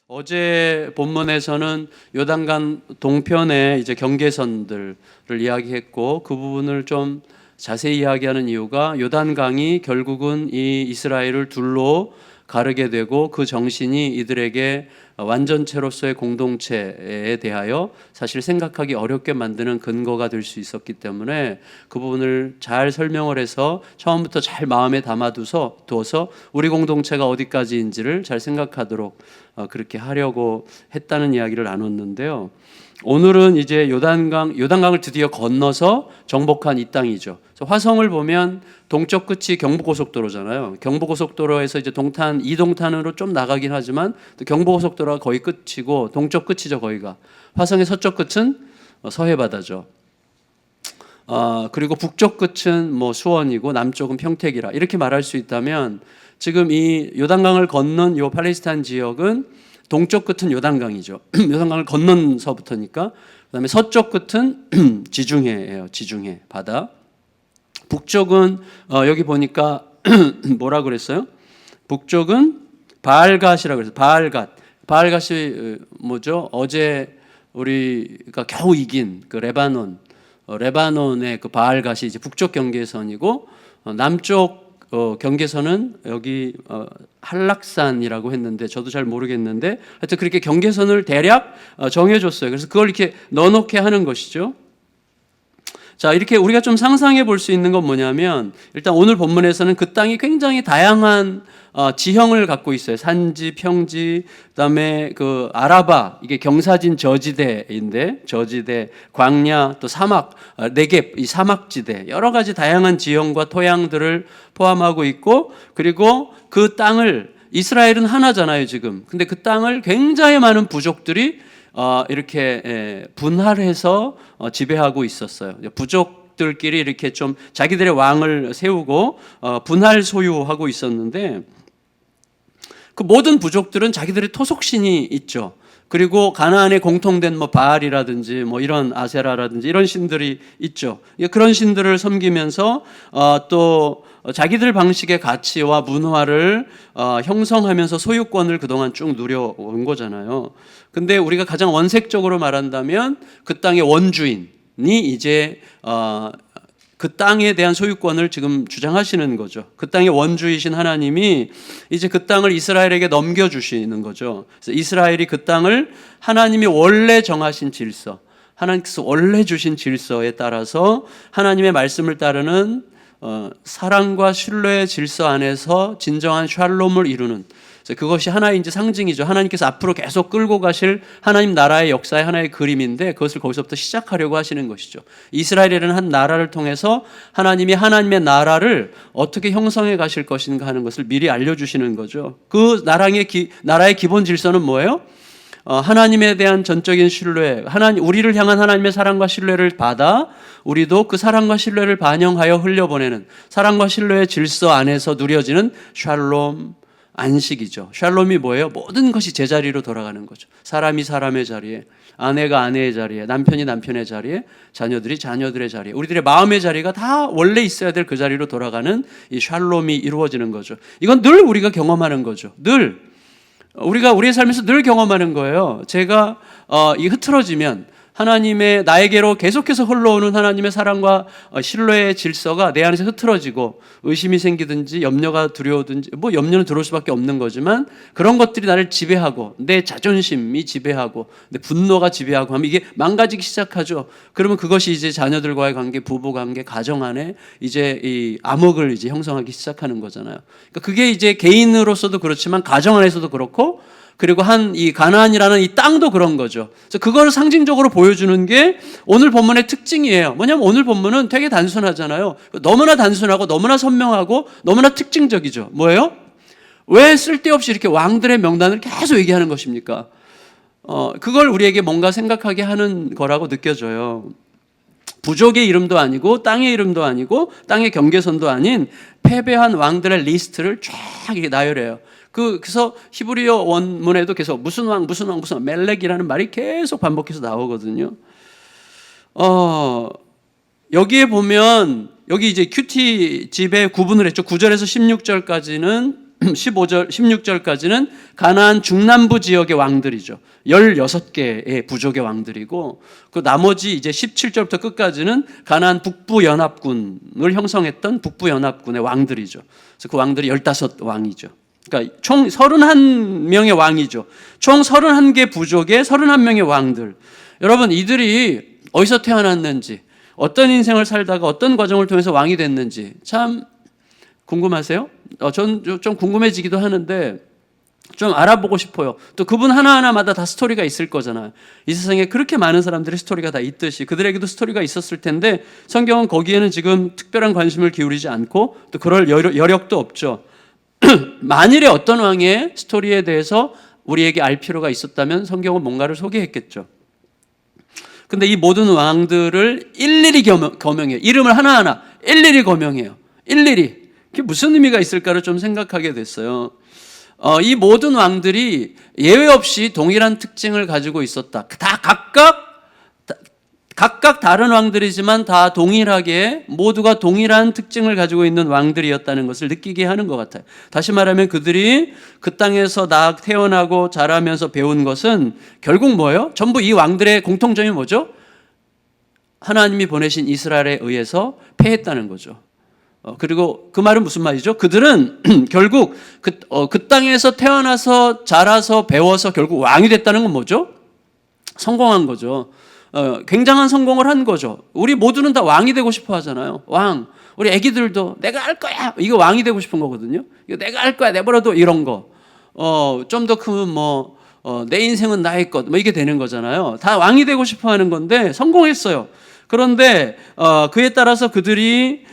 어제 본문에서는 요단강 동편의 이제 경계선들을 이야기했고, 그 부분을 좀 자세히 이야기하는 이유가 요단강이 결국은 이 이스라엘을 둘로 가르게 되고, 그 정신이 이들에게 완전체로서의 공동체에 대하여 사실 생각하기 어렵게 만드는 근거가 될 수 있었기 때문에 그 부분을 잘 설명을 해서 처음부터 잘 마음에 담아두어서 우리 공동체가 어디까지인지를 잘 생각하도록 그렇게 하려고 했다는 이야기를 나눴는데요. 오늘은 이제 요단강을 드디어 건너서 정복한 이 땅이죠. 화성을 보면 동쪽 끝이 경부고속도로잖아요. 경부고속도로에서 이제 이동탄으로 좀 나가긴 하지만 또 경부고속도로가 거의 끝이고 동쪽 끝이죠, 거기가. 화성의 서쪽 끝은 서해바다죠. 그리고 북쪽 끝은 뭐 수원이고 남쪽은 평택이라 이렇게 말할 수 있다면, 지금 이 요단강을 건넌 요 팔레스타인 지역은 동쪽 끝은 요단강이죠. 요단강을 건넌서부터니까. 그다음에 서쪽 끝은 지중해예요. 지중해 바다. 북쪽은 여기 보니까 뭐라 그랬어요? 북쪽은 바알갓이라고 그랬어요. 바알갓이 뭐죠? 어제 우리가 겨우 이긴 그 레바논의 그 바알갓이 이제 북쪽 경계선이고, 남쪽 경계선은 여기 한락산이라고 했는데 저도 잘 모르겠는데 하여튼 그렇게 경계선을 대략 정해줬어요. 그래서 그걸 이렇게 넣어놓게 하는 것이죠. 자, 이렇게 우리가 좀 상상해 볼 수 있는 건 뭐냐면, 일단 오늘 본문에서는 그 땅이 굉장히 다양한 지형을 갖고 있어요. 산지, 평지, 그다음에 그 아라바, 이게 경사진 저지대인데, 저지대, 광야, 또 사막, 네겝, 이 사막지대, 여러 가지 다양한 지형과 토양들을 포함하고 있고, 그리고 그 땅을, 이스라엘은 하나잖아요, 지금. 근데 그 땅을 굉장히 많은 부족들이 이렇게 분할해서 지배하고 있었어요. 부족들끼리 이렇게 좀 자기들의 왕을 세우고 분할 소유하고 있었는데, 그 모든 부족들은 자기들의 토속신이 있죠. 그리고 가나안에 공통된 뭐 바알이라든지 뭐 이런 아세라라든지 이런 신들이 있죠. 그런 신들을 섬기면서 또 자기들 방식의 가치와 문화를 형성하면서 소유권을 그동안 쭉 누려온 거잖아요. 근데 우리가 가장 원색적으로 말한다면 그 땅의 원주인이 이제 그 땅에 대한 소유권을 지금 주장하시는 거죠. 그 땅의 원주이신 하나님이 이제 그 땅을 이스라엘에게 넘겨주시는 거죠. 그래서 이스라엘이 그 땅을 하나님이 원래 정하신 질서, 하나님께서 원래 주신 질서에 따라서 하나님의 말씀을 따르는 사랑과 신뢰의 질서 안에서 진정한 샬롬을 이루는, 그것이 하나의 이제 상징이죠. 하나님께서 앞으로 계속 끌고 가실 하나님 나라의 역사의 하나의 그림인데, 그것을 거기서부터 시작하려고 하시는 것이죠. 이스라엘이라는 한 나라를 통해서 하나님이 하나님의 나라를 어떻게 형성해 가실 것인가 하는 것을 미리 알려주시는 거죠. 그 나라의 기본 질서는 뭐예요? 하나님에 대한 전적인 신뢰, 우리를 향한 하나님의 사랑과 신뢰를 받아 우리도 그 사랑과 신뢰를 반영하여 흘려보내는 사랑과 신뢰의 질서 안에서 누려지는 샬롬, 안식이죠. 샬롬이 뭐예요? 모든 것이 제자리로 돌아가는 거죠. 사람이 사람의 자리에, 아내가 아내의 자리에, 남편이 남편의 자리에, 자녀들이 자녀들의 자리에, 우리들의 마음의 자리가 다 원래 있어야 될 그 자리로 돌아가는 이 샬롬이 이루어지는 거죠. 이건 늘 우리가 경험하는 거죠. 늘 우리가 우리의 삶에서 늘 경험하는 거예요. 제가 이 흐트러지면 하나님의 나에게로 계속해서 흘러오는 하나님의 사랑과 신뢰의 질서가 내 안에서 흐트러지고 의심이 생기든지 염려가 두려우든지, 뭐 염려는 들어올 수밖에 없는 거지만 그런 것들이 나를 지배하고 내 자존심이 지배하고 내 분노가 지배하고 하면 이게 망가지기 시작하죠. 그러면 그것이 이제 자녀들과의 관계, 부부 관계, 가정 안에 이제 이 암흑을 이제 형성하기 시작하는 거잖아요. 그러니까 그게 이제 개인으로서도 그렇지만 가정 안에서도 그렇고, 그리고 이 가나안이라는 이 땅도 그런 거죠. 그래서 그걸 상징적으로 보여주는 게 오늘 본문의 특징이에요. 뭐냐면 오늘 본문은 되게 단순하잖아요. 너무나 단순하고 너무나 선명하고 너무나 특징적이죠. 뭐예요? 왜 쓸데없이 이렇게 왕들의 명단을 계속 얘기하는 것입니까? 그걸 우리에게 뭔가 생각하게 하는 거라고 느껴져요. 부족의 이름도 아니고 땅의 이름도 아니고 땅의 경계선도 아닌 패배한 왕들의 리스트를 쫙 이렇게 나열해요. 그래서 히브리어 원문에도 계속 무슨 왕 멜렉이라는 말이 계속 반복해서 나오거든요. 여기에 보면 여기 이제 큐티 집에 구분을 했죠. 9절에서 16절까지는 15절, 16절까지는 가나안 중남부 지역의 왕들이죠. 16개의 부족의 왕들이고, 그 나머지 이제 17절부터 끝까지는 가나안 북부 연합군을 형성했던 북부 연합군의 왕들이죠. 그래서 그 왕들이 15왕이죠. 그러니까 총 31명의 왕이죠. 총 31개 부족의 31명의 왕들. 여러분, 이들이 어디서 태어났는지, 어떤 인생을 살다가 어떤 과정을 통해서 왕이 됐는지 참 궁금하세요? 전 좀 궁금해지기도 하는데 좀 알아보고 싶어요. 또 그분 하나하나마다 다 스토리가 있을 거잖아요. 이 세상에 그렇게 많은 사람들의 스토리가 다 있듯이 그들에게도 스토리가 있었을 텐데 성경은 거기에는 지금 특별한 관심을 기울이지 않고 또 그럴 여력도 없죠. 만일에 어떤 왕의 스토리에 대해서 우리에게 알 필요가 있었다면 성경은 뭔가를 소개했겠죠. 근데 이 모든 왕들을 일일이 거명해요. 이름을 하나하나 일일이 거명해요. 일일이. 그게 무슨 의미가 있을까를 좀 생각하게 됐어요. 이 모든 왕들이 예외 없이 동일한 특징을 가지고 있었다. 다 각각 다른 왕들이지만 다 동일하게 모두가 동일한 특징을 가지고 있는 왕들이었다는 것을 느끼게 하는 것 같아요. 다시 말하면 그들이 그 땅에서 태어나고 자라면서 배운 것은 결국 뭐예요? 전부 이 왕들의 공통점이 뭐죠? 하나님이 보내신 이스라엘에 의해서 패했다는 거죠. 그리고 그 말은 무슨 말이죠? 그들은 결국 그 땅에서 태어나서 자라서 배워서 결국 왕이 됐다는 건 뭐죠? 성공한 거죠. 굉장한 성공을 한 거죠. 우리 모두는 다 왕이 되고 싶어 하잖아요. 왕. 우리 애기들도 내가 할 거야. 이거 왕이 되고 싶은 거거든요. 이거 내가 할 거야. 내버려둬. 이런 거. 좀 더 크면 내 인생은 나의 것. 이게 되는 거잖아요. 다 왕이 되고 싶어 하는 건데 성공했어요. 그런데 그에 따라서 그들이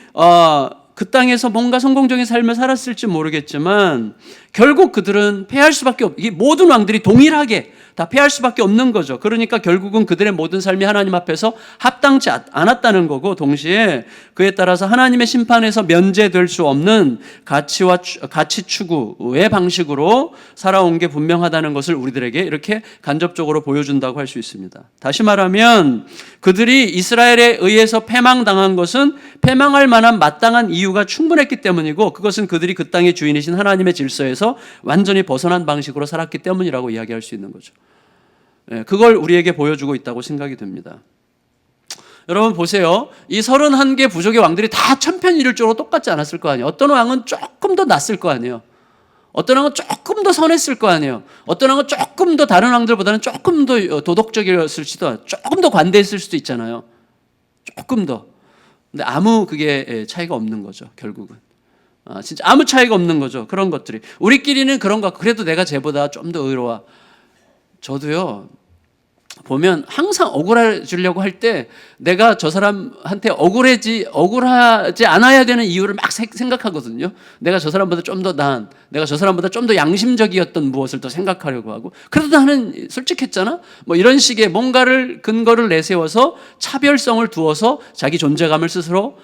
그 땅에서 뭔가 성공적인 삶을 살았을지 모르겠지만 결국 그들은 패할 수밖에 이 모든 왕들이 동일하게 다 패할 수밖에 없는 거죠. 그러니까 결국은 그들의 모든 삶이 하나님 앞에서 합당치 않았다는 거고, 동시에 그에 따라서 하나님의 심판에서 면제될 수 없는 가치 추구의 방식으로 살아온 게 분명하다는 것을 우리들에게 이렇게 간접적으로 보여준다고 할 수 있습니다. 다시 말하면 그들이 이스라엘에 의해서 패망당한 것은 패망할 만한 마땅한 이유가 충분했기 때문이고, 그것은 그들이 그 땅의 주인이신 하나님의 질서에서 완전히 벗어난 방식으로 살았기 때문이라고 이야기할 수 있는 거죠. 그걸 우리에게 보여주고 있다고 생각이 듭니다. 여러분 보세요. 이 31개 부족의 왕들이 다 천편일률적으로 똑같지 않았을 거 아니에요. 어떤 왕은 조금 더 낫을 거 아니에요. 어떤 왕은 조금 더 선했을 거 아니에요. 어떤 왕은 조금 더 다른 왕들보다는 조금 더 도덕적이었을지도, 조금 더 관대했을 수도 있잖아요. 조금 더. 근데 아무 그게 차이가 없는 거죠, 결국은. 진짜 아무 차이가 없는 거죠, 그런 것들이. 우리끼리는 그런 거, 그래도 내가 쟤보다 좀 더 의로워. 저도요, 보면 항상 억울해지려고 할 때 내가 저 사람한테 억울하지 않아야 되는 이유를 막 생각하거든요. 내가 저 사람보다 좀 더 나은, 내가 저 사람보다 좀 더 양심적이었던 무엇을 더 생각하려고 하고, 그래도 나는 솔직했잖아? 이런 식의 뭔가를 근거를 내세워서 차별성을 두어서 자기 존재감을 스스로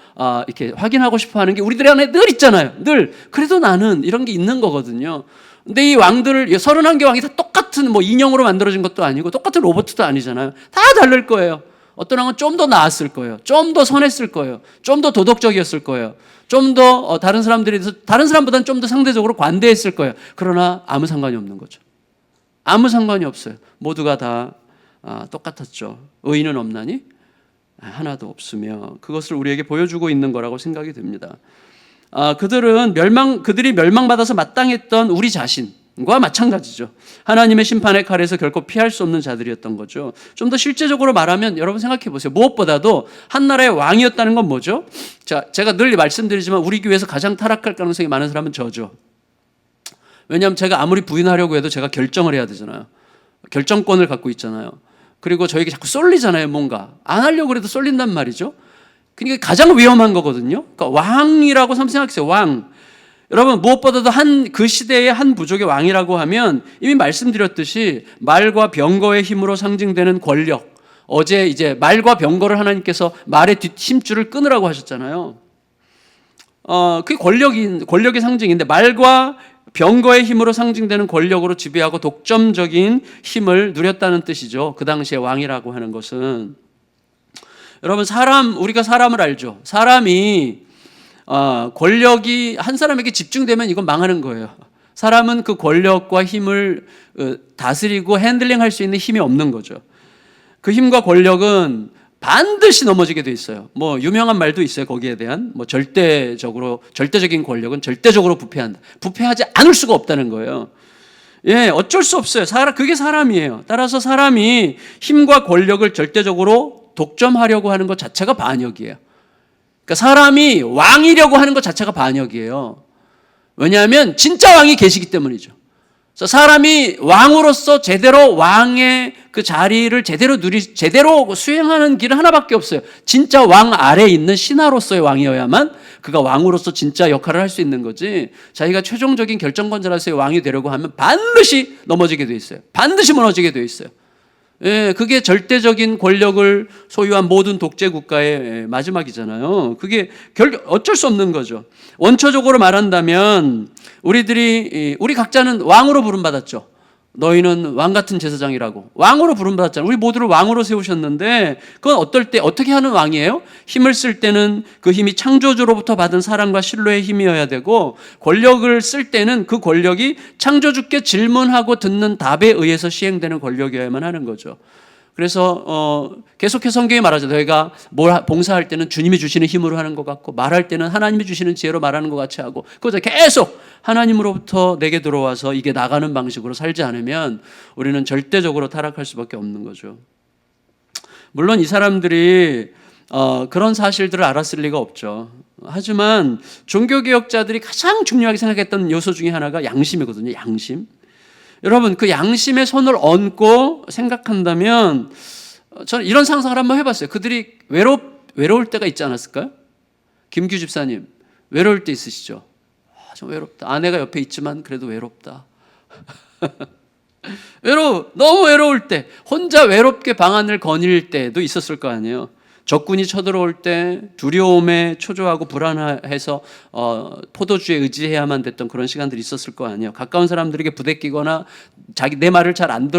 이렇게 확인하고 싶어 하는 게 우리들 안에 늘 있잖아요. 늘. 그래도 나는 이런 게 있는 거거든요. 근데 이 왕들을 31개 왕이 다 똑같은 인형으로 만들어진 것도 아니고 똑같은 로봇도 아니잖아요. 다 다를 거예요. 어떤 왕은 좀 더 나았을 거예요. 좀 더 선했을 거예요. 좀 더 도덕적이었을 거예요. 좀 더 다른 사람보다는 좀 더 상대적으로 관대했을 거예요. 그러나 아무 상관이 없는 거죠. 아무 상관이 없어요. 모두가 다 똑같았죠. 의인은 없나니? 하나도 없으며, 그것을 우리에게 보여주고 있는 거라고 생각이 듭니다. 그들이 멸망받아서 마땅했던 우리 자신과 마찬가지죠. 하나님의 심판의 칼에서 결코 피할 수 없는 자들이었던 거죠. 좀 더 실제적으로 말하면 여러분 생각해 보세요. 무엇보다도 한 나라의 왕이었다는 건 뭐죠? 자, 제가 늘 말씀드리지만 우리 교회에서 가장 타락할 가능성이 많은 사람은 저죠. 왜냐하면 제가 아무리 부인하려고 해도 제가 결정을 해야 되잖아요. 결정권을 갖고 있잖아요. 그리고 저에게 자꾸 쏠리잖아요. 뭔가 안 하려고 해도 쏠린단 말이죠. 그러니까 가장 위험한 거거든요. 그러니까 왕이라고 생각하세요. 왕. 여러분 무엇보다도 그 시대의 한 부족의 왕이라고 하면 이미 말씀드렸듯이 말과 병거의 힘으로 상징되는 권력. 어제 이제 말과 병거를 하나님께서 말의 뒷힘줄을 끊으라고 하셨잖아요. 그게 권력의 상징인데, 말과 병거의 힘으로 상징되는 권력으로 지배하고 독점적인 힘을 누렸다는 뜻이죠. 그 당시에 왕이라고 하는 것은. 여러분 우리가 사람을 알죠. 사람이 권력이 한 사람에게 집중되면 이건 망하는 거예요. 사람은 그 권력과 힘을 다스리고 핸들링할 수 있는 힘이 없는 거죠. 그 힘과 권력은 반드시 넘어지게 돼 있어요. 뭐 유명한 말도 있어요. 거기에 대한 뭐 절대적인 권력은 절대적으로 부패한다. 부패하지 않을 수가 없다는 거예요. 예, 어쩔 수 없어요. 그게 사람이에요. 따라서 사람이 힘과 권력을 절대적으로 독점하려고 하는 것 자체가 반역이에요. 그러니까 사람이 왕이려고 하는 것 자체가 반역이에요. 왜냐하면 진짜 왕이 계시기 때문이죠. 그래서 사람이 왕으로서 제대로 왕의 그 자리를 제대로 수행하는 길은 하나밖에 없어요. 진짜 왕 아래에 있는 신하로서의 왕이어야만 그가 왕으로서 진짜 역할을 할 수 있는 거지, 자기가 최종적인 결정권자로서의 왕이 되려고 하면 반드시 넘어지게 돼 있어요. 반드시 무너지게 돼 있어요. 예, 그게 절대적인 권력을 소유한 모든 독재 국가의 마지막이잖아요. 그게 어쩔 수 없는 거죠. 원초적으로 말한다면 우리 각자는 왕으로 부름받았죠. 너희는 왕 같은 제사장이라고 왕으로 부름받았잖아요. 우리 모두를 왕으로 세우셨는데 그건 어떻게 하는 왕이에요? 힘을 쓸 때는 그 힘이 창조주로부터 받은 사랑과 신뢰의 힘이어야 되고, 권력을 쓸 때는 그 권력이 창조주께 질문하고 듣는 답에 의해서 시행되는 권력이어야만 하는 거죠. 그래서 계속해서 성경이 말하죠. 너희가 봉사할 때는 주님이 주시는 힘으로 하는 것 같고, 말할 때는 하나님이 주시는 지혜로 말하는 것 같이 하고, 그것을 계속 하나님으로부터 내게 들어와서 이게 나가는 방식으로 살지 않으면 우리는 절대적으로 타락할 수밖에 없는 거죠. 물론 이 사람들이 그런 사실들을 알았을 리가 없죠. 하지만 종교개혁자들이 가장 중요하게 생각했던 요소 중에 하나가 양심이거든요. 양심. 여러분, 그 양심의 손을 얹고 생각한다면, 저는 이런 상상을 한번 해봤어요. 그들이 외로울 때가 있지 않았을까요? 김규 집사님, 외로울 때 있으시죠? 좀 외롭다. 아내가 옆에 있지만 그래도 외롭다. 너무 외로울 때, 혼자 외롭게 방안을 거닐 때도 있었을 거 아니에요. 적군이 쳐들어올 때 두려움에 초조하고 불안해서 포도주에 의지해야만 됐던 그런 시간들이 있었을 거 아니에요. 가까운 사람들에게 부대끼거나 내 말을 잘 안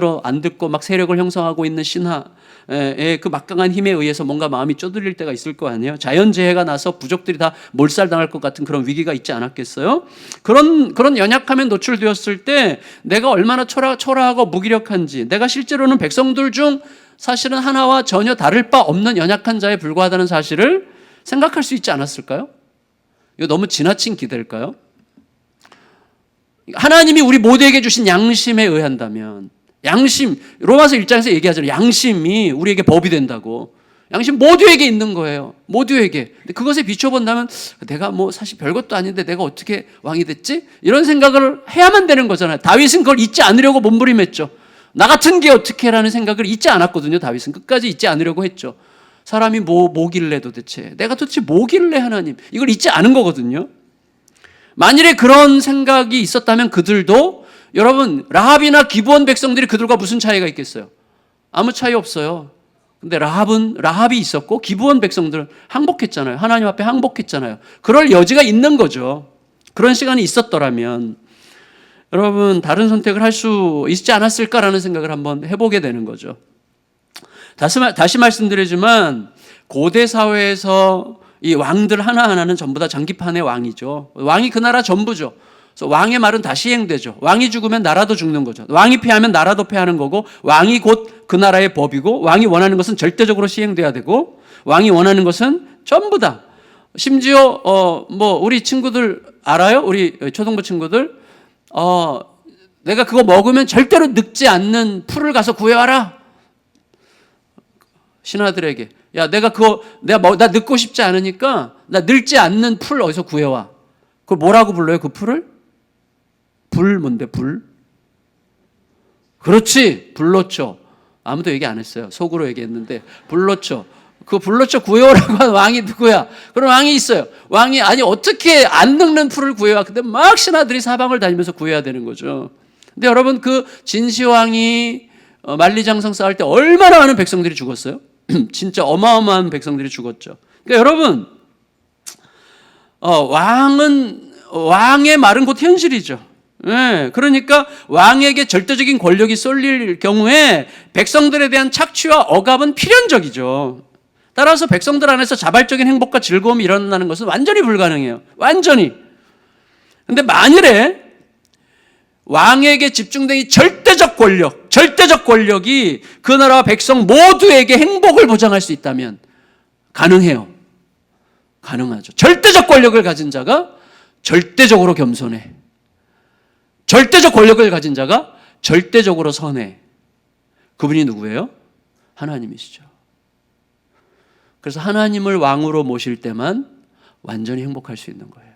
듣고 막 세력을 형성하고 있는 신하의 그 막강한 힘에 의해서 뭔가 마음이 쪼들릴 때가 있을 거 아니에요. 자연재해가 나서 부족들이 다 몰살당할 것 같은 그런 위기가 있지 않았겠어요? 그런 연약함에 노출되었을 때 내가 얼마나 초라하고 무기력한지, 내가 실제로는 백성들 중 사실은 하나와 전혀 다를 바 없는 연약한 자에 불과하다는 사실을 생각할 수 있지 않았을까요? 이거 너무 지나친 기대일까요? 하나님이 우리 모두에게 주신 양심에 의한다면, 양심, 로마서 1장에서 얘기하잖아요. 양심이 우리에게 법이 된다고. 양심 모두에게 있는 거예요. 모두에게. 근데 그것에 비춰본다면 내가 뭐 사실 별것도 아닌데 내가 어떻게 왕이 됐지? 이런 생각을 해야만 되는 거잖아요. 다윗은 그걸 잊지 않으려고 몸부림했죠. 나 같은 게 어떻게 라는 생각을 잊지 않았거든요. 다윗은 끝까지 잊지 않으려고 했죠. 사람이 뭐길래 도대체, 내가 도대체 뭐길래 하나님, 이걸 잊지 않은 거거든요. 만일에 그런 생각이 있었다면 그들도, 여러분, 라합이나 기브온 백성들이 그들과 무슨 차이가 있겠어요? 아무 차이 없어요. 근데 라합이 있었고 기브온 백성들은 항복했잖아요. 하나님 앞에 항복했잖아요. 그럴 여지가 있는 거죠. 그런 시간이 있었더라면 여러분, 다른 선택을 할 수 있지 않았을까라는 생각을 한번 해보게 되는 거죠. 다시 말씀드리지만 고대 사회에서 이 왕들 하나하나는 전부 다 장기판의 왕이죠. 왕이 그 나라 전부죠. 그래서 왕의 말은 다 시행되죠. 왕이 죽으면 나라도 죽는 거죠. 왕이 패하면 나라도 패하는 거고, 왕이 곧 그 나라의 법이고, 왕이 원하는 것은 절대적으로 시행돼야 되고, 왕이 원하는 것은 전부 다. 심지어 우리 친구들 알아요? 우리 초등부 친구들, 내가 그거 먹으면 절대로 늙지 않는 풀을 가서 구해와라. 신하들에게, 야, 나 늙고 싶지 않으니까 나 늙지 않는 풀 어디서 구해와. 그걸 뭐라고 불러요? 그 풀을? 뭔데 불? 그렇지, 불로초. 아무도 얘기 안 했어요. 속으로 얘기했는데 불로초. 그 불로초 구해오라고 한 왕이 누구야? 그런 왕이 있어요. 왕이 어떻게 안 늙는 풀을 구해와. 근데 막 신하들이 사방을 다니면서 구해야 되는 거죠. 근데 여러분, 그 진시황이 만리장성 쌓을 때 얼마나 많은 백성들이 죽었어요? 진짜 어마어마한 백성들이 죽었죠. 그러니까 여러분, 왕의 말은 곧 현실이죠. 네, 그러니까 왕에게 절대적인 권력이 쏠릴 경우에 백성들에 대한 착취와 억압은 필연적이죠. 따라서 백성들 안에서 자발적인 행복과 즐거움이 일어나는 것은 완전히 불가능해요. 완전히. 근데 만일에 왕에게 집중된 이 절대적 권력이 그 나라와 백성 모두에게 행복을 보장할 수 있다면 가능해요. 가능하죠. 절대적 권력을 가진 자가 절대적으로 겸손해. 절대적 권력을 가진 자가 절대적으로 선해. 그분이 누구예요? 하나님이시죠. 그래서 하나님을 왕으로 모실 때만 완전히 행복할 수 있는 거예요.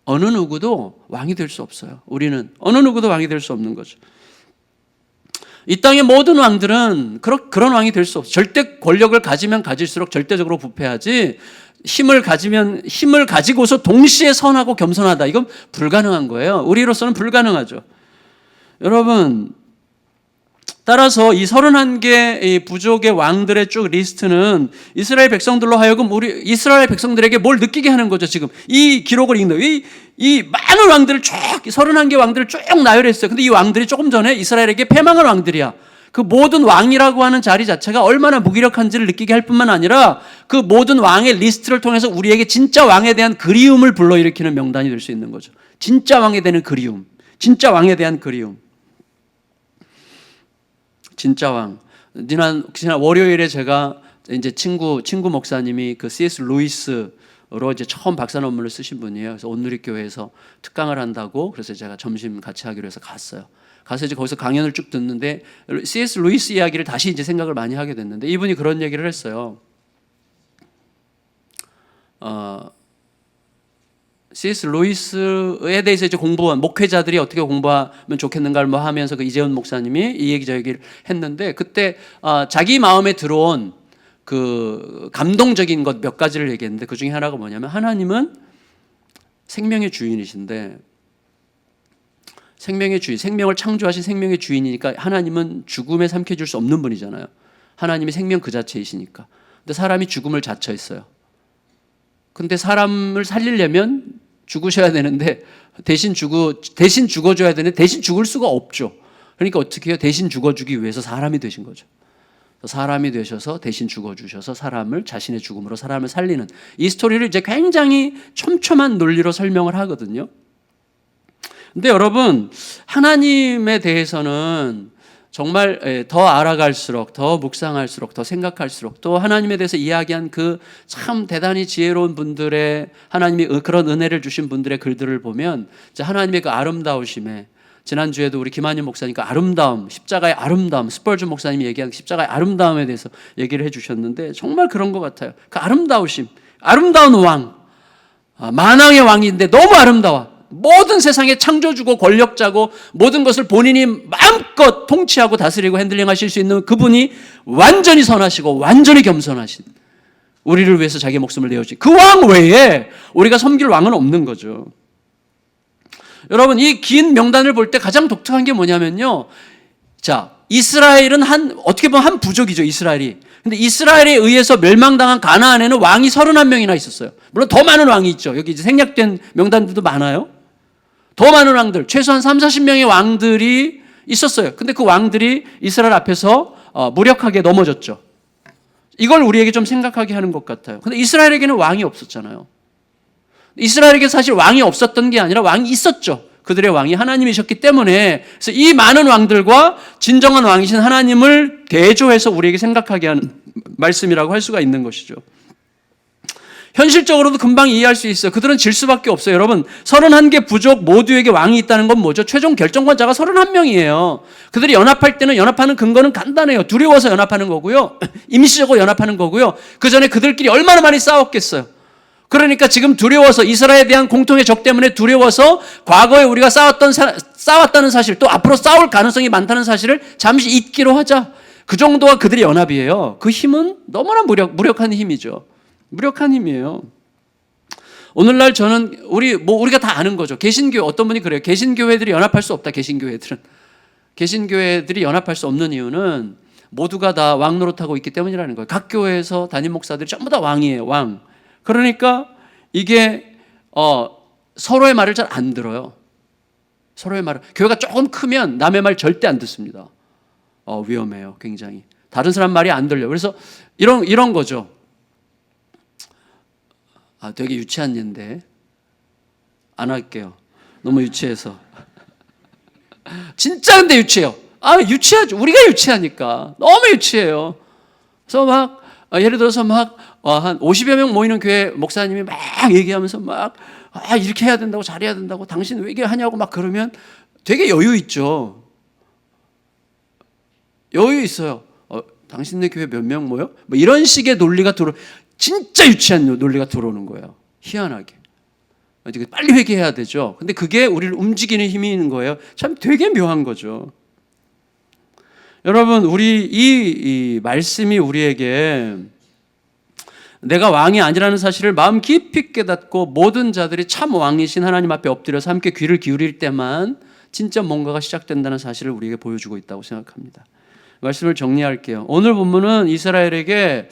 어느 누구도 왕이 될 수 없어요. 우리는 어느 누구도 왕이 될 수 없는 거죠. 이 땅의 모든 왕들은 그런 왕이 될 수 없어요. 절대 권력을 가지면 가질수록 절대적으로 부패하지, 힘을 가지고서 동시에 선하고 겸손하다, 이건 불가능한 거예요. 우리로서는 불가능하죠. 여러분, 따라서 이 31개 부족의 왕들의 쭉 리스트는 이스라엘 백성들로 하여금 이스라엘 백성들에게 뭘 느끼게 하는 거죠. 지금 이 기록을 읽는 이 많은 왕들을 쭉 31개 왕들을 쭉 나열했어요. 근데 이 왕들이 조금 전에 이스라엘에게 패망한 왕들이야. 그 모든 왕이라고 하는 자리 자체가 얼마나 무기력한지를 느끼게 할 뿐만 아니라 그 모든 왕의 리스트를 통해서 우리에게 진짜 왕에 대한 그리움을 불러일으키는 명단이 될 수 있는 거죠. 진짜 왕에 대한 그리움. 진짜 왕에 대한 그리움. 진짜 왕. 지난 월요일에 제가 이제 친구 목사님이 그 C.S. 루이스로 이제 처음 박사 논문을 쓰신 분이에요. 그래서 온누리교회에서 특강을 한다고, 그래서 제가 점심 같이 하기로 해서 갔어요. 가서 이제 거기서 강연을 쭉 듣는데 C.S. 루이스 이야기를 다시 이제 생각을 많이 하게 됐는데, 이분이 그런 얘기를 했어요. C.S. 루이스에 대해서 이제 공부한 목회자들이 어떻게 공부하면 좋겠는가를 뭐 하면서 그 이재훈 목사님이 이 얘기 저 얘기를 했는데, 그때 자기 마음에 들어온 그 감동적인 것 몇 가지를 얘기했는데, 그 중에 하나가 뭐냐면, 하나님은 생명의 주인이신데, 생명을 창조하신 생명의 주인이니까 하나님은 죽음에 삼켜줄 수 없는 분이잖아요. 하나님이 생명 그 자체이시니까. 근데 사람이 죽음을 자처했어요. 근데 사람을 살리려면 죽으셔야 되는데 대신 죽어줘야 되는데 대신 죽을 수가 없죠. 그러니까 어떻게 해요? 대신 죽어주기 위해서 사람이 되신 거죠. 사람이 되셔서 대신 죽어주셔서 자신의 죽음으로 사람을 살리는 이 스토리를 이제 굉장히 촘촘한 논리로 설명을 하거든요. 근데 여러분, 하나님에 대해서는 정말 더 알아갈수록, 더 묵상할수록, 더 생각할수록, 또 하나님에 대해서 이야기한 그 참 대단히 지혜로운 분들의, 하나님이 그런 은혜를 주신 분들의 글들을 보면 하나님의 그 아름다우심에, 지난주에도 우리 김한윤 목사님과 아름다움, 십자가의 아름다움, 스펄전 목사님이 얘기한 십자가의 아름다움에 대해서 얘기를 해주셨는데, 정말 그런 것 같아요. 그 아름다우심, 아름다운 왕, 만왕의 왕인데 너무 아름다워. 모든 세상의 창조주고 권력자고 모든 것을 본인이 마음껏 통치하고 다스리고 핸들링하실 수 있는 그분이 완전히 선하시고 완전히 겸손하신, 우리를 위해서 자기 목숨을 내어주신 그 왕 외에 우리가 섬길 왕은 없는 거죠. 여러분, 이 긴 명단을 볼 때 가장 독특한 게 뭐냐면요, 자, 이스라엘은 어떻게 보면 한 부족이죠, 이스라엘이. 근데 이스라엘에 의해서 멸망당한 가나안에는 왕이 31명이나 있었어요. 물론 더 많은 왕이 있죠. 여기 이제 생략된 명단들도 많아요. 더 많은 왕들, 최소한 30-40명의 왕들이 있었어요. 근데 그 왕들이 이스라엘 앞에서 무력하게 넘어졌죠. 이걸 우리에게 좀 생각하게 하는 것 같아요. 근데 이스라엘에게는 왕이 없었잖아요. 이스라엘에게 사실 왕이 없었던 게 아니라 왕이 있었죠. 그들의 왕이 하나님이셨기 때문에. 그래서 이 많은 왕들과 진정한 왕이신 하나님을 대조해서 우리에게 생각하게 하는 말씀이라고 할 수가 있는 것이죠. 현실적으로도 금방 이해할 수 있어요. 그들은 질 수밖에 없어요. 여러분, 31개 부족 모두에게 왕이 있다는 건 뭐죠? 최종 결정권자가 31명이에요. 그들이 연합할 때는 연합하는 근거는 간단해요. 두려워서 연합하는 거고요. 임시적으로 연합하는 거고요. 그 전에 그들끼리 얼마나 많이 싸웠겠어요. 그러니까 지금 두려워서, 이스라엘에 대한 공통의 적 때문에 두려워서 과거에 우리가 싸웠다는 사실, 또 앞으로 싸울 가능성이 많다는 사실을 잠시 잊기로 하자. 그 정도가 그들의 연합이에요. 그 힘은 너무나 무력한 힘이죠. 무력한 힘이에요. 오늘날 저는 우리가 다 아는 거죠. 개신교회, 어떤 분이 그래요. 개신교회들이 연합할 수 없다. 개신교회들이 연합할 수 없는 이유는 모두가 다 왕 노릇하고 있기 때문이라는 거예요. 각 교회에서 담임 목사들이 전부 다 왕이에요. 왕. 그러니까 이게 서로의 말을 잘 안 들어요. 서로의 말을. 교회가 조금 크면 남의 말 절대 안 듣습니다. 위험해요. 굉장히. 다른 사람 말이 안 들려요. 그래서 이런 거죠. 되게 유치한 예인데 안 할게요. 너무 유치해서. 진짜 근데 유치해요. 유치하죠. 우리가 유치하니까. 너무 유치해요. 그래서 막 예를 들어서 막 한 50여 명 모이는 교회 목사님이 막 얘기하면서 막 이렇게 해야 된다고, 잘해야 된다고, 당신 왜 이게 하냐고 막 그러면 되게 여유 있죠. 여유 있어요. 당신네 교회 몇 명 모여? 뭐 이런 식의 논리가 진짜 유치한 논리가 들어오는 거예요. 희한하게. 빨리 회개해야 되죠. 근데 그게 우리를 움직이는 힘이 있는 거예요. 참 되게 묘한 거죠. 여러분, 이 말씀이 우리에게 내가 왕이 아니라는 사실을 마음 깊이 깨닫고 모든 자들이 참 왕이신 하나님 앞에 엎드려서 함께 귀를 기울일 때만 진짜 뭔가가 시작된다는 사실을 우리에게 보여주고 있다고 생각합니다. 말씀을 정리할게요. 오늘 본문은 이스라엘에게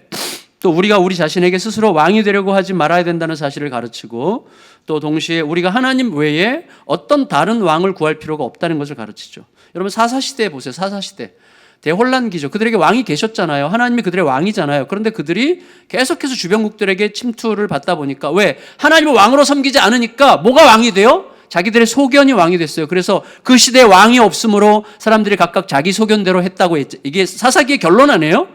또 우리가 우리 자신에게 스스로 왕이 되려고 하지 말아야 된다는 사실을 가르치고 또 동시에 우리가 하나님 외에 어떤 다른 왕을 구할 필요가 없다는 것을 가르치죠. 여러분 사사시대에 보세요. 사사시대. 대혼란기죠. 그들에게 왕이 계셨잖아요. 하나님이 그들의 왕이잖아요. 그런데 그들이 계속해서 주변국들에게 침투를 받다 보니까 왜? 하나님을 왕으로 섬기지 않으니까 뭐가 왕이 돼요? 자기들의 소견이 왕이 됐어요. 그래서 그 시대에 왕이 없으므로 사람들이 각각 자기 소견대로 했다고 했죠. 이게 사사기의 결론 아니에요?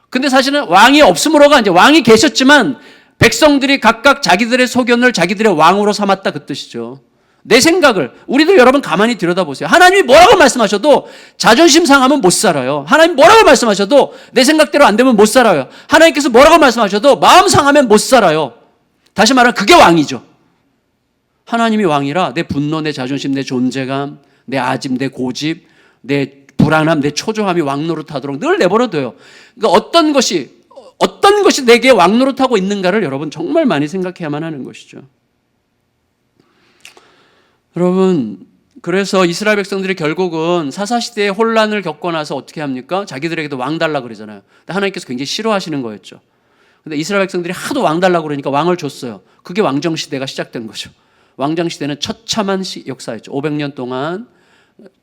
근데 사실은 왕이 없으므로가 이제 왕이 계셨지만 백성들이 각각 자기들의 소견을 자기들의 왕으로 삼았다 그 뜻이죠. 내 생각을 우리도 여러분 가만히 들여다보세요. 하나님이 뭐라고 말씀하셔도 자존심 상하면 못 살아요. 하나님 뭐라고 말씀하셔도 내 생각대로 안 되면 못 살아요. 하나님께서 뭐라고 말씀하셔도 마음 상하면 못 살아요. 다시 말하면 그게 왕이죠. 하나님이 왕이라 내 분노, 내 자존심, 내 존재감, 내 아집, 내 고집, 내 불안함, 내 초조함이 왕노릇하도록 늘 내버려둬요. 그러니까 어떤 것이 내게 왕노릇하고 있는가를 여러분 정말 많이 생각해야만 하는 것이죠. 여러분, 그래서 이스라엘 백성들이 결국은 사사시대의 혼란을 겪고 나서 어떻게 합니까? 자기들에게도 왕 달라고 그러잖아요. 근데 하나님께서 굉장히 싫어하시는 거였죠. 근데 이스라엘 백성들이 하도 왕 달라고 그러니까 왕을 줬어요. 그게 왕정시대가 시작된 거죠. 왕정시대는 처참한 역사였죠. 500년 동안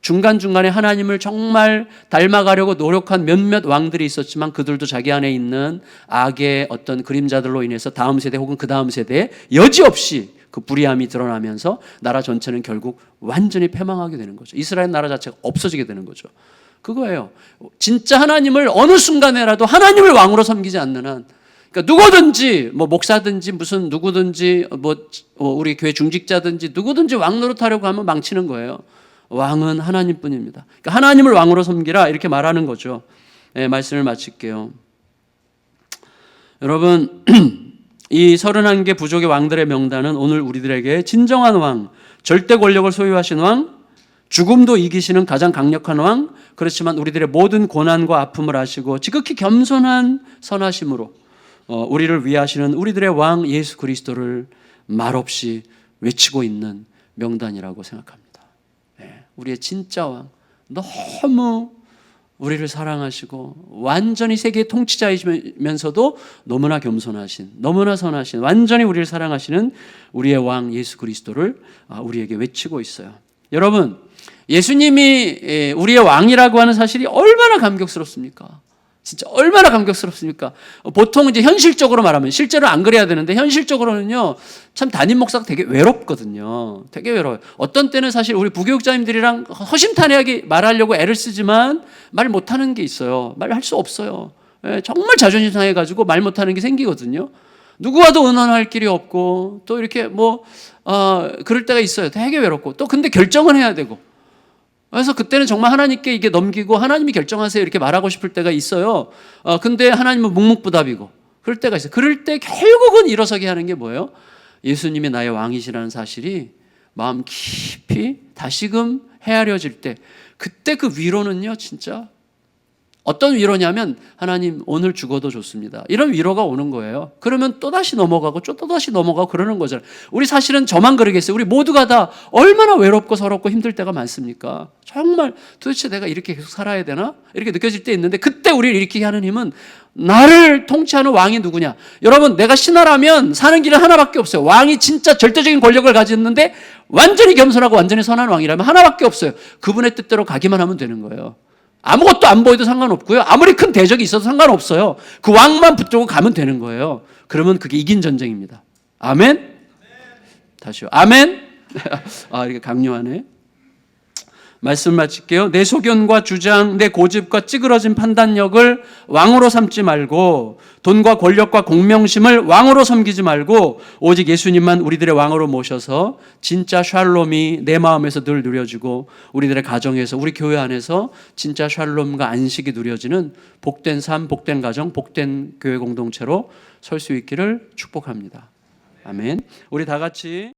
중간중간에 하나님을 정말 닮아가려고 노력한 몇몇 왕들이 있었지만 그들도 자기 안에 있는 악의 어떤 그림자들로 인해서 다음 세대 혹은 그 다음 세대에 여지없이 그 불의함이 드러나면서 나라 전체는 결국 완전히 패망하게 되는 거죠. 이스라엘 나라 자체가 없어지게 되는 거죠. 그거예요. 진짜 하나님을 어느 순간에라도 하나님을 왕으로 섬기지 않는 한, 그러니까 누구든지 뭐 목사든지 무슨 누구든지 우리 교회 중직자든지 누구든지 왕 노릇하려고 하면 망치는 거예요. 왕은 하나님뿐입니다. 그러니까 하나님을 왕으로 섬기라 이렇게 말하는 거죠. 네, 말씀을 마칠게요. 여러분, 이 31개 부족의 왕들의 명단은 오늘 우리들에게 진정한 왕, 절대 권력을 소유하신 왕, 죽음도 이기시는 가장 강력한 왕, 그렇지만 우리들의 모든 고난과 아픔을 아시고 지극히 겸손한 선하심으로 우리를 위하시는 우리들의 왕 예수 그리스도를 말없이 외치고 있는 명단이라고 생각합니다. 네, 우리의 진짜 왕, 너무 우리를 사랑하시고 완전히 세계 통치자이시면서도 너무나 겸손하신, 너무나 선하신, 완전히 우리를 사랑하시는 우리의 왕 예수 그리스도를 우리에게 외치고 있어요. 여러분, 예수님이 우리의 왕이라고 하는 사실이 얼마나 감격스럽습니까? 진짜 얼마나 감격스럽습니까? 보통 이제 현실적으로 말하면, 실제로 안 그래야 되는데 현실적으로는요, 참 담임 목사가 되게 외롭거든요. 되게 외로워요. 어떤 때는 사실 우리 부교육자님들이랑 허심탄회하게 말하려고 애를 쓰지만 말 못하는 게 있어요. 말할 수 없어요. 정말 자존심 상해가지고 말 못하는 게 생기거든요. 누구와도 의논할 길이 없고 또 이렇게 그럴 때가 있어요. 되게 외롭고 또 근데 결정은 해야 되고, 그래서 그때는 정말 하나님께 이게 넘기고 하나님이 결정하세요 이렇게 말하고 싶을 때가 있어요. 근데 하나님은 묵묵부답이고 그럴 때가 있어요. 그럴 때 결국은 일어서게 하는 게 뭐예요? 예수님이 나의 왕이시라는 사실이 마음 깊이 다시금 헤아려질 때, 그때 그 위로는요, 진짜 어떤 위로냐면 하나님 오늘 죽어도 좋습니다, 이런 위로가 오는 거예요. 그러면 또다시 넘어가고 또다시 넘어가고 그러는 거잖아요. 우리 사실은 저만 그러겠어요. 우리 모두가 다 얼마나 외롭고 서럽고 힘들 때가 많습니까? 정말 도대체 내가 이렇게 계속 살아야 되나? 이렇게 느껴질 때 있는데, 그때 우리를 일으키게 하는 힘은 나를 통치하는 왕이 누구냐? 여러분, 내가 신하라면 사는 길은 하나밖에 없어요. 왕이 진짜 절대적인 권력을 가졌는데 완전히 겸손하고 완전히 선한 왕이라면 하나밖에 없어요. 그분의 뜻대로 가기만 하면 되는 거예요. 아무것도 안 보여도 상관없고요, 아무리 큰 대적이 있어도 상관없어요. 그 왕만 붙들고 가면 되는 거예요. 그러면 그게 이긴 전쟁입니다. 아멘? 다시요. 아멘? 이렇게 강요하네. 말씀 마칠게요. 내 소견과 주장, 내 고집과 찌그러진 판단력을 왕으로 삼지 말고 돈과 권력과 공명심을 왕으로 섬기지 말고 오직 예수님만 우리들의 왕으로 모셔서 진짜 샬롬이 내 마음에서 늘 누려지고 우리들의 가정에서 우리 교회 안에서 진짜 샬롬과 안식이 누려지는 복된 삶, 복된 가정, 복된 교회 공동체로 설 수 있기를 축복합니다. 아멘. 우리 다 같이